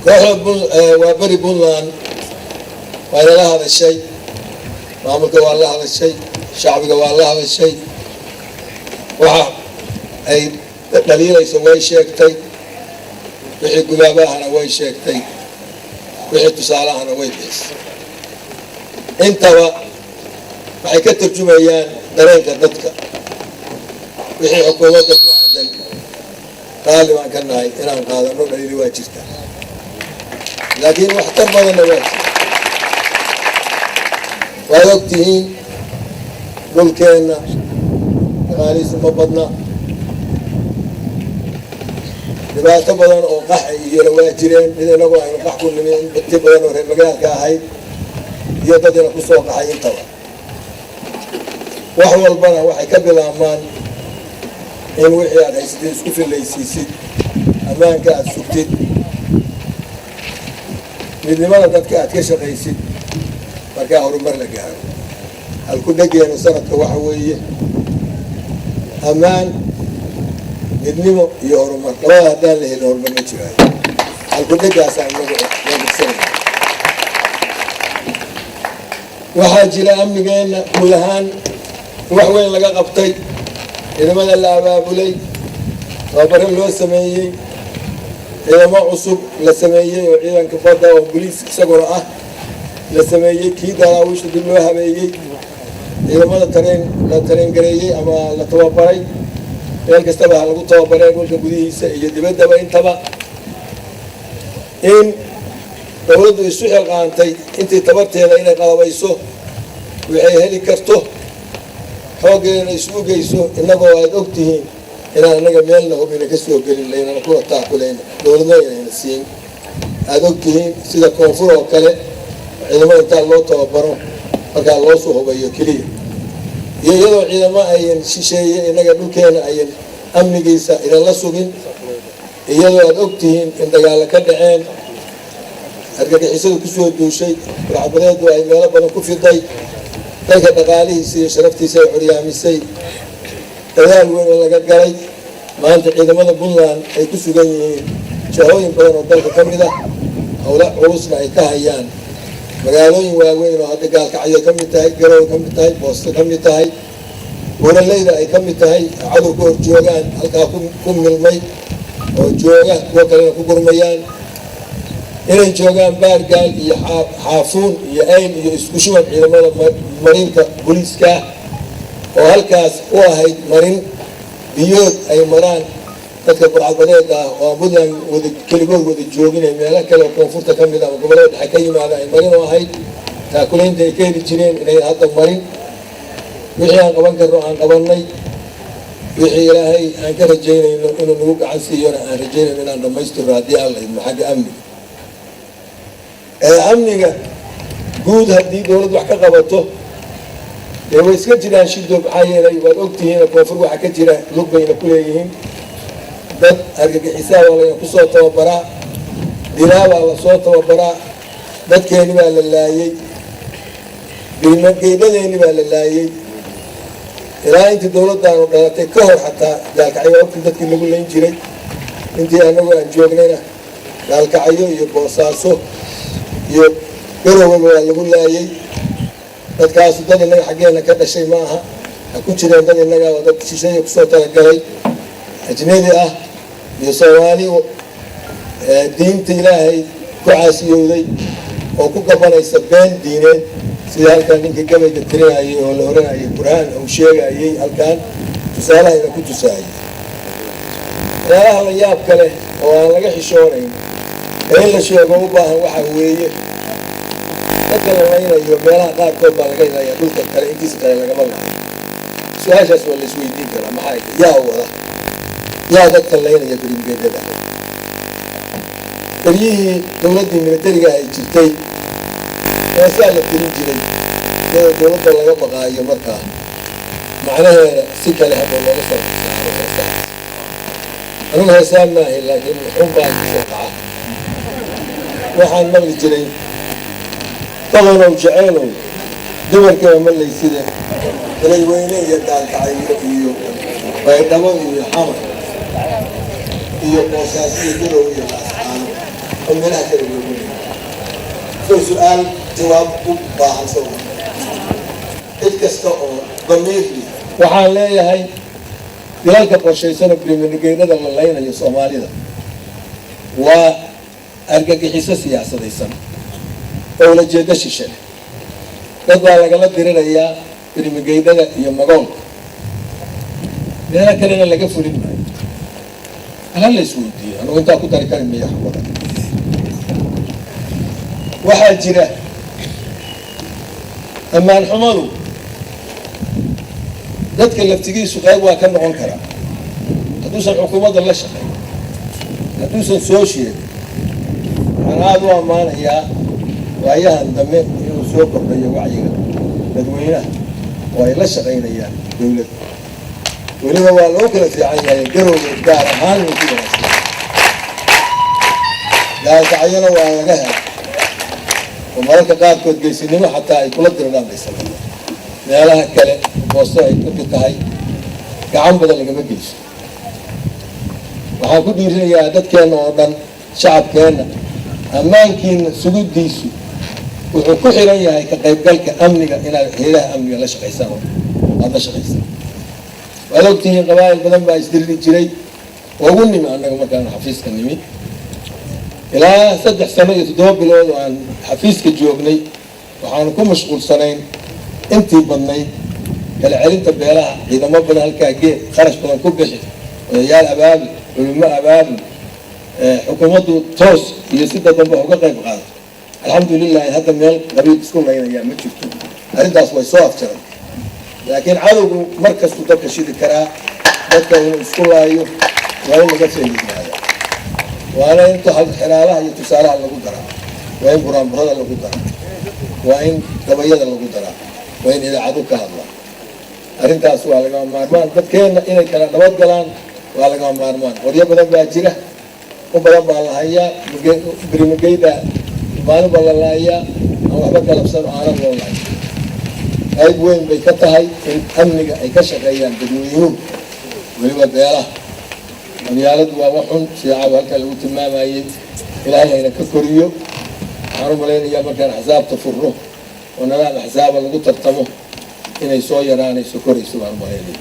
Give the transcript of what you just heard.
وبري بولان وإلى هذا الشيء معمل قوال هذا الشيء شعب قوال هذا الشيء وها أي دليل يسوي شيكتي وحي قبابها نوي شيكتي وحي تسالها نوي بيس انت waxay ka tarjumayaan dareenka dadka wixii xukuumadda ku aadan qaali waan ka nahay inaan qaadano dhaliili waa jirta laakiin waxtar badanna waa jirta waad ogtihiin dhulkeenna dhaqaalihiisu ma badna dhibaato badan oo qaxa iyona waa jireen mid inagu aynu qax ku nimin dadti badan oo reer magaalka ahayd iyo dad ina ku soo qaxay intaba wax walbana waxay ka bilaabmaan in wixii aad haysatid isku fillaysiisid ammaanka aad sugtid midnimada dadka aad ka shaqaysid markaa horumar la gaaro halku dhageenu sanadka waxa weeye ammaan midnimo iyo horumar labada haddaan la helin horumar ma jiraayo halku dhagaasaan nagusanay waxaa jira amnigeenna guud ahaan wax weyn laga qabtay ciidamada la abaabulay tababaro loo sameeyey ciidamo cusub la sameeyey oo ciidanka badda oo boliis isaguna ah la sameeyey kii daraawiishta dib loo habeeyey ciidamada la tareen gareeyey ama la tababaray meel kastaba ha lagu tababaray dhulka gudihiisa iyo dibaddaba intaba in dowladdu isu xilqaantay intii tabarteeda inay qalabayso waxay heli karto xooggeena isugu geyso innagoo aad og tihiin inaan annaga meelna hubina ka soo gelin laynana kula taakulayna dowladna inayna siin aad og tihiin sida koonfur oo kale ciidamada intaa loo tababaro markaa loo soo hubayo keliya iyo iyadoo ciidamo ayan shisheeye innaga dhulkeena ayan amnigiisa idinla sugin iyadoo aad og tihiin in dagaalla ka dhaceen argagixisadu ku soo duushay burcadbadeedu ay meelo badan ku fiday dalka dhaqaalihiisa iyo sharaftiisa ay curyaamisay dadaal weyn oo laga galay maanta ciidamada puntland ay ku sugan yihiin jahooyin badan oo dalka ka mid ah howla culusna ay ka hayaan magaalooyin waaweyn oo hadda gaalkacyo ka mid tahay garowe ka mid tahay boosto ka mid tahay buuraleyda ay ka mid tahay cadow ku hor joogaan halkaa ku milmay oo jooga kuwa kalena ku gurmayaan inay joogaan baargaal iyo xaafuun iyo ayn iyo isku shuban ciidamada marinka booliiska oo halkaas u ahayd marin biyood ay maraan dadka burcadbadeed ah oo puntland keligood wada jooginay meelo kale oo koonfurta ka mid ah oo gobollada dhexe ka yimaada ay marin u ahayd taakulaynta ay ka heli jireen inay hadda marin wixii aan qaban karno aan qabannay wixii ilaahay aan ka rajaynayno inuu nagu gacan siiyona aan rajaynayno inaan dhammaystirno haddii aan la idmo xagga amniga amniga guud haddii dowlad wax ka qabato dee way iska jiraan shido maxaa yeelay waad ogtihiin koonfur waxaa ka jira lug bayna ku leeyihiin dad argagixisaa waa layna kusoo tababaraa dilaabaa lasoo tababaraa dadkeeni baa la laayey geedadeeni baa la laayey ilaa intii dowladdaanu dhalatay ka hor xataa gaalkacyo ogtii dadkii lagu layn jiray intii anagu aan joognayna gaalkacyo iyo boosaaso iyo garowaba waa lagu laayey dadkaasu dad innaga xaggeena ka dhashay ma aha ha ku jireen dad innaga oo dad shisheeya kusoo talagalay ajnabi ah iyo soomaali diinta ilaahay ku caasiyowday oo ku gabanaysa been diineed sida halkaan ninka gabayga tirinayay oo la oranayay qur-aan uu sheegayay halkaan tusaalahayna ku tusaayay waxyaalaha la yaab kale oo aan laga xishoonayn ee in la sheego u baahan waxa weeye dadka la laynayo meelaha qaarkood baa laga ilayaa dhulka kale intiisa kale lagama lahayo su-aashaas waa la isweydiin karaa maxaa yaa wada yaa dadka laynaya berimgeedada beryihii dowladdii militariga ay jirtay heesaa la tirin jiray iyadoo dowladda laga baqaayo markaa macnaheeda si kale hadda looga soo saaro heesaas anigu heesaan maahay laakiin xun baa kusoo kaca waxaan maqli jiray daqanow jaceylow dumarkaba malaysida dareyweyne iyo gaalkacyo iyo baydhabo iyo xamar iyo boosaas iyo garow iyo laascaano ومنها كلمة في سؤال جواب باهن سوا إذكستو ضمير لي waxaan leeyahay dilalka qorshaysan Birmingham la leeynayo Soomaalida waa argagixiso siyaasadaysan oo la jeeda shisheeye dad baa laga dirirayaa Birmingham iyo Magool meela kalena laga fulin maayo hal la isweydiiyo anigu inta ku dari karin miyaa waxaa jira amaan xumadu dadka laftigiisu qayb waa ka noqon karaa hadduusan xukuumadda la shaqeyn hadduusan soo sheegin waxaan aad u ammaanayaa waayahan dambe inuu soo kordhayo wacyiga dadweynaha oo ay la shaqaynayaan dowladda weliba waa loo kala fiican yahay garowga gaar ahaan ku wanaagsan gaalkacyana waa laga helay oo mararka qaarkood geesinimo xataa ay kula diriraan bay sameeyaan meelaha kale boosto ay ku tahay gacan badan lagama geyso waxaan ku dhiirinayaa dadkeena oo dhan shacabkeena ammaankiina sugidiisu wuxuu ku xiran yahay ka qaybgalka amniga inaad hay'adaha amniga la shaqaysaan oo aad la shaqaysaan waad ogtihiin qabaa'il badan baa isdilli jiray oo ugu nimi annaga markaan xafiiska nimi ilaa 3 sano iyo 7 bilood aan xafiiska joognay waxaan ku mashquulsanayn intii badnayd kala celinta beelaha ciidamo badan halkaa geed kharash badan ku bixi odayaal abaabil culimo abaabil xukuumaddu toos iyo sida dambe uga qayb qaadato alxamdulilah hadda meel qabiil isku laynaya ma jirto arrintaas way soo afjaray laakiin cadowgu markastuu dabka shidi karaa dadka inuu isku laayo waa in laga fahmiyaada waana inta xiraalaha iyo tusaalaha lagu daraa waa in buraanburada lagu daraa waa in gabayada lagu daraa waa in idaacadu ka hadlaan arrintaas waa lagama maarmaan dadkeena inay kala nabad galaan waa lagama maarmaan qoryo badan baa jira u badan baa la hayaa Birmingham maalin baa la laayaa aan waxba galabsan oo aanan loo laayin qayb weyn bay ka tahay in amniga ay ka shaqeeyaan dadweynuhu weliba beelaha magaaladu waa waxun shiicada halka lagu tilmaamayay ilaahay hayna ka koriyo waxaan u malaynayaa markaan axsaabta furno oo nadaam axsaaba lagu tartamo inay soo yaraanayso korayso baan u malaynaya